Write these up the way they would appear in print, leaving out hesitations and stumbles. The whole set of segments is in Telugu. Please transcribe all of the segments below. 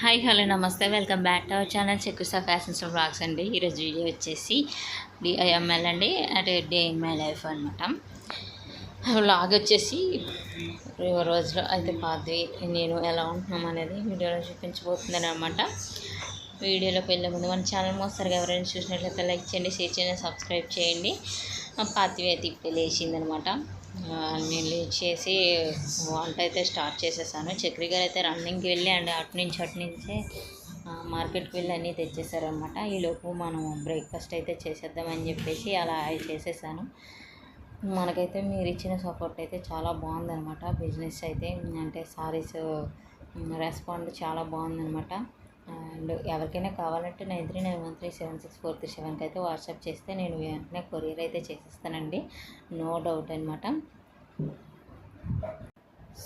హాయ్ హలో నమస్తే welcome back to our channel చెక్కుసా ఫ్యాషన్స్ వ్లాగ్స్ అండి. ఈరోజు వీడియో వచ్చేసి డిఐఎంఎల్ అండి, అంటే డే ఇన్ మై లైఫ్ అనమాట. వ్లాగ్ వచ్చేసి రోజులో అయితే పాది నేను ఎలా ఉంటున్నాం అనేది వీడియోలో చూపించబోతుందని అనమాట. వీడియోలోకి వెళ్ళే ముందు మన ఛానల్ మోస్తరుగా ఎవరైనా చూసినట్లయితే లైక్ చేయండి, షేర్ చేయండి, సబ్స్క్రైబ్ చేయండి. పాతివి అయితే ఇప్పుడే లేచిందనమాట. నేను లేచేసి వంట అయితే స్టార్ట్ చేసేసాను. చక్రి గారు అయితే రన్నింగ్కి వెళ్ళి అండ్ అటు నుంచే మార్కెట్కి వెళ్ళి అన్నీ తెచ్చేసారనమాట. ఈలోపు మనం బ్రేక్ఫాస్ట్ అయితే చేసేద్దామని చెప్పేసి అలా చేసేసాను. మనకైతే మీరు ఇచ్చిన సపోర్ట్ అయితే చాలా బాగుందనమాట. బిజినెస్ అయితే అంటే సారీస్ రెస్పాండ్ చాలా బాగుందనమాట. అండ్ ఎవరికైనా కావాలంటే 9391376437కి అయితే వాట్సాప్ చేస్తే నేను వెంటనే కొరియర్ అయితే చేసేస్తానండి, నో డౌట్ అనమాట.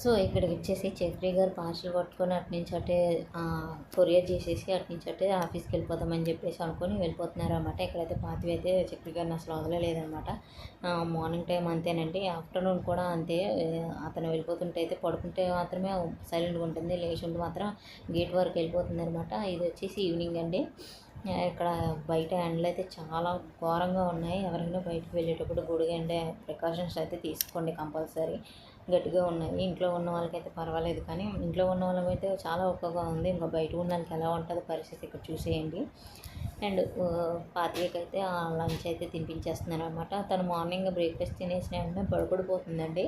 సో ఇక్కడికి వచ్చేసి చక్రి గారు పార్సల్ పట్టుకొని అటే కొరియర్ చేసేసి అటే ఆఫీస్కి వెళ్ళిపోతామని చెప్పేసి అనుకొని వెళ్ళిపోతున్నారు అనమాట. ఇక్కడైతే పాతివి అయితే చక్రి గారిని అసలు వదలలేదనమాట. మార్నింగ్ టైం అంతేనండి, ఆఫ్టర్నూన్ కూడా అంతే. అతను వెళ్ళిపోతుంటే అయితే పడుకుంటే మాత్రమే సైలెంట్గా ఉంటుంది, లేచి ఉంటే మాత్రం గేట్ వరకు వెళ్ళిపోతుంది అనమాట. ఇది వచ్చేసి ఈవినింగ్ అండి. ఇక్కడ బయట ఎండలు అయితే చాలా ఘోరంగా ఉన్నాయి. ఎవరైనా బయటకు వెళ్ళేటప్పుడు గొడుగు ఎండ ప్రికాషన్స్ అయితే తీసుకోండి కంపల్సరీ. గట్టిగా ఉన్నాయి. ఇంట్లో ఉన్న వాళ్ళకైతే పర్వాలేదు, కానీ ఇంట్లో ఉన్న వాళ్ళకైతే చాలా ఒక్కగా ఉంది. ఇంకా బయట ఉన్న వాళ్ళకి ఎలా ఉంటుందో పరిస్థితి ఇక్కడ చూసేయండి. అండ్ పాతికైతే లంచ్ అయితే తినిపించేస్తున్నాను అనమాట. తను మార్నింగ్ బ్రేక్ఫాస్ట్ తినేసిన వెంటనే పడుకుండిపోతుందండి,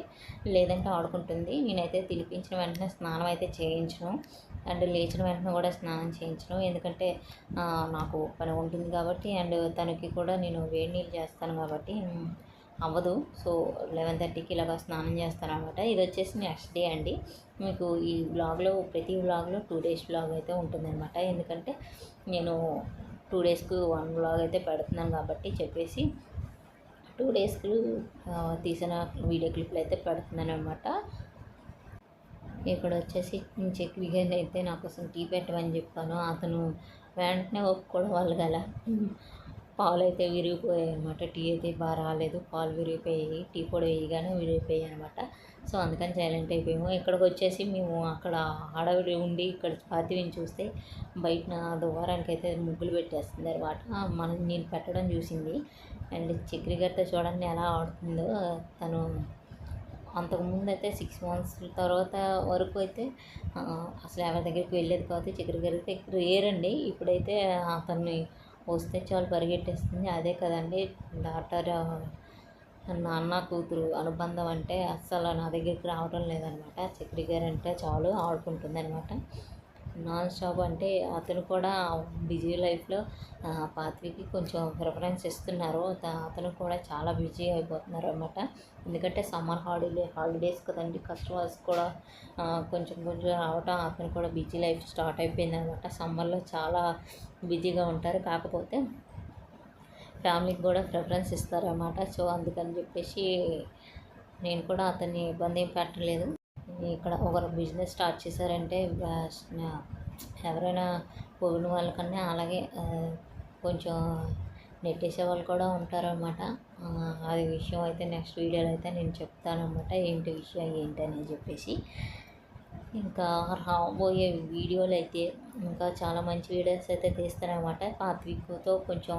లేదంటే ఆడుకుంటుంది. నేనైతే తినిపించిన వెంటనే స్నానం అయితే చేయించను, అండ్ లేచిన వెంటనే కూడా స్నానం చేయించను. ఎందుకంటే నాకు పని ఉంటుంది కాబట్టి, అండ్ తనకి కూడా నేను వేడి నీళ్ళు చేస్తాను కాబట్టి అవ్వదు. సో 11:30కి ఇలాగా స్నానం చేస్తాను అనమాట. ఇది వచ్చేసి నెక్స్ట్ డే అండి. మీకు ఈ బ్లాగ్లో ప్రతి బ్లాగ్లో 2 డేస్ బ్లాగ్ అయితే ఉంటుందన్నమాట. ఎందుకంటే నేను 2 డేస్కి 1 బ్లాగ్ అయితే పెడుతున్నాను కాబట్టి చెప్పేసి 2 డేస్కి తీసిన వీడియో క్లిప్లు అయితే పెడుతున్నాను అనమాట. ఇక్కడ వచ్చేసి చక్రి గారిని అయితే నా కోసం టీ పెట్టమని చెప్పాను. అతను వెంటనే ఒప్పుకోవడం వల్ల గల పాలు అయితే విరిగిపోయాయి అనమాట. టీ అయితే బాగా రాలేదు, పాలు విరిగిపోయాయి. టీ పొడి వేయగానే విరిగిపోయాయి అనమాట. సో అందుకని సైలెంట్ అయిపోయాము. ఇక్కడికి వచ్చేసి మేము అక్కడ హడావిడి ఉండి ఇక్కడ పాతివిని చూస్తే బయట ద్వారానికి అయితే ముగ్గులు పెట్టేస్తుంది అనమాట. నేను పెట్టడం చూసింది. అండ్ చక్రి గారితో చూడండి ఎలా ఆడుతుందో. తను అంతకుముందు అయితే 6 మంత్స్ తర్వాత వరకు అయితే అసలు ఎవరి దగ్గరికి వెళ్ళేది కాదు. చక్రి గారికి ఇక్కడ రేరండి. ఇప్పుడైతే అతన్ని వస్తే చాలు పరిగెట్టేస్తుంది. అదే కదండి డాటర్ నాన్న కూతురు అనుబంధం అంటే అస్సలు నా దగ్గరికి రావడం లేదనమాట. చక్రి గారు అంటే చాలు ఆడుకుంటుంది అనమాట నాన్ స్టాప్. అంటే అతను కూడా బిజీ లైఫ్లో పాత్వికి కొంచెం ప్రిఫరెన్స్ ఇస్తున్నారు. అతను కూడా చాలా బిజీ అయిపోతున్నారు అనమాట. ఎందుకంటే సమ్మర్ హాలిడేస్ కదండి, కస్టమర్స్ కూడా కొంచెం రావటం, అతను కూడా బిజీ లైఫ్ స్టార్ట్ అయిపోయింది అనమాట. సమ్మర్లో చాలా బిజీగా ఉంటారు, కాకపోతే ఫ్యామిలీకి కూడా ప్రిఫరెన్స్ ఇస్తారన్నమాట. సో అందుకని చెప్పేసి నేను కూడా అతన్ని ఇబ్బంది ఏం పెట్టలేదు. ఇక్కడ ఒకరు బిజినెస్ స్టార్ట్ చేశారంటే ఎవరైనా పోయిన వాళ్ళకన్నా అలాగే కొంచెం నెట్టేసే వాళ్ళు కూడా ఉంటారన్నమాట. అది విషయం అయితే నెక్స్ట్ వీడియోలో అయితే నేను చెప్తానమాట, ఏంటి విషయం ఏంటని చెప్పేసి. ఇంకా రాబోయే వీడియోలు అయితే ఇంకా చాలా మంచి వీడియోస్ అయితే తీస్తానమాట. పాత్వికతో కొంచెం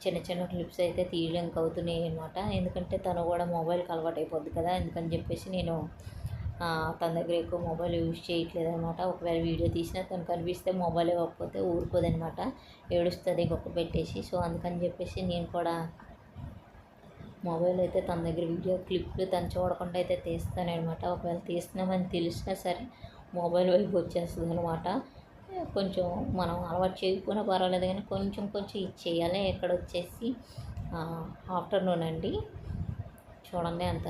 చిన్న చిన్న క్లిప్స్ అయితే తీయడానికి అవుతున్నాయి అనమాట. ఎందుకంటే తను కూడా మొబైల్కి అలవాటు అయిపోద్ది కదా, అందుకని చెప్పేసి నేను తన దగ్గర ఎక్కువ మొబైల్ యూజ్ చేయట్లేదు అనమాట. ఒకవేళ వీడియో తీసినా తను కనిపిస్తే మొబైల్ ఇవ్వకపోతే ఊరుకోదనమాట, ఏడుస్తుంది గొప్ప పెట్టేసి. సో అందుకని చెప్పేసి నేను కూడా మొబైల్ అయితే తన దగ్గర వీడియో క్లిప్లు తను చూడకుండా అయితే తీస్తాను అనమాట. ఒకవేళ తీస్తున్నామని తెలిసినా సరే మొబైల్ వైపు వచ్చేస్తుంది అనమాట. కొంచెం మనం అలవాటు చేయకపోయినా పర్వాలేదు, కానీ కొంచెం ఇచ్చేయాలి. ఇక్కడ వచ్చేసి ఆఫ్టర్నూన్ అండి. చూడండి అంత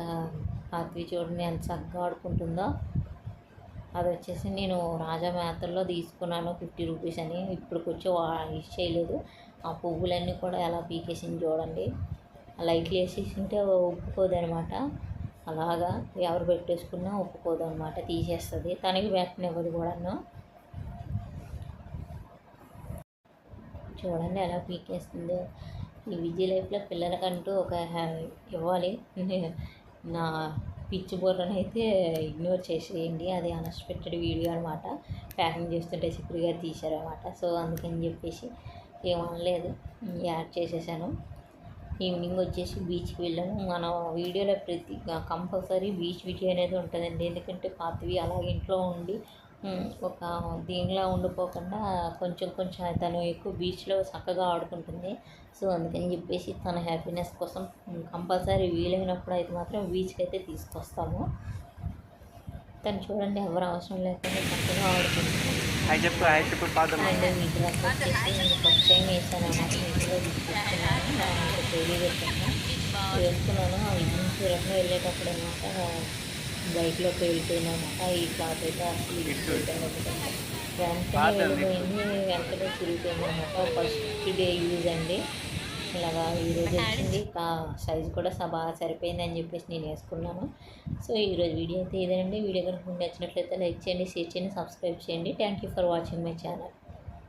పాత్వి, చూడండి ఎంత చక్కగా ఆడుకుంటుందో. అది వచ్చేసి నేను రాజా మేతల్లో తీసుకున్నాను 50 రూపీస్ అని. ఇప్పటికొచ్చి యూజ్ చేయలేదు. ఆ పువ్వులన్నీ కూడా ఎలా పీకేసింది చూడండి. లైట్లు వేసేసింటే ఒప్పుకోదనమాట. అలాగా ఎవరు పెట్టేసుకున్నా ఒప్పుకోదనమాట, తీసేస్తుంది. తనకి పెట్టనివ్వదు కూడాను. చూడండి ఎలా పీకేస్తుందో. ఈ బిజీ లైఫ్లో పిల్లలకంటూ ఒక ఇవ్వాలి. నా పిచ్చి బుర్రని అయితే ఇగ్నోర్ చేసేయండి. అది అన్ఎక్స్పెక్టెడ్ వీడియో అనమాట. ప్యాకింగ్ చేస్తుంటే చక్రి గారు తీశారనమాట. సో అందుకని చెప్పేసి ఏమనలేదు, యాడ్ చేసేసాను. ఈవినింగ్ వచ్చేసి బీచ్కి వెళ్ళాము. మన వీడియోలో కంపల్సరీ బీచ్ వీడియో అనేది ఉంటుందండి. ఎందుకంటే పాతవి అలాగే ఇంట్లో ఉండి ఒక దీనిలా ఉండిపోకుండా కొంచెం కొంచెం తను ఎక్కువ బీచ్లో చక్కగా ఆడుకుంటుంది. సో అందుకని చెప్పేసి తన హ్యాపీనెస్ కోసం కంపల్సరీ వీలైనప్పుడు అయితే మాత్రం బీచ్కి అయితే తీసుకొస్తాము. తను చూడండి ఎవరు అవసరం లేకుండా చక్కగా ఆడుకుంటుంది. అండ్ వీటి వరకు వచ్చేసి నేను ఫస్ట్ టైం వేసాను అన్నమాట. ఇంట్లో తీసుకొచ్చుకున్నాను, వేసుకున్నాను. విజయం సూరత్లో వెళ్ళేటప్పుడు అనమాట బైక్లోకి వెళ్ళిపోయిందన్నమాట. ఈ క్లాత్ అయితే అసలు వెంటనే వెళ్ళిపోయింది, వెంటనే చిరిగిపోయిందన్నమాట. ఫస్ట్ డే యూజ్ అండి. ఇలాగా ఈరోజు వచ్చింది, సైజు కూడా బాగా సరిపోయింది అని చెప్పేసి నేను వేసుకున్నాను. సో ఈరోజు వీడియో అయితే ఇదేనండి. వీడియో కనుక మీకు నచ్చినట్లయితే లైక్ చేయండి, షేర్ చేయండి, సబ్స్క్రైబ్ చేయండి. Thank you for watching my channel.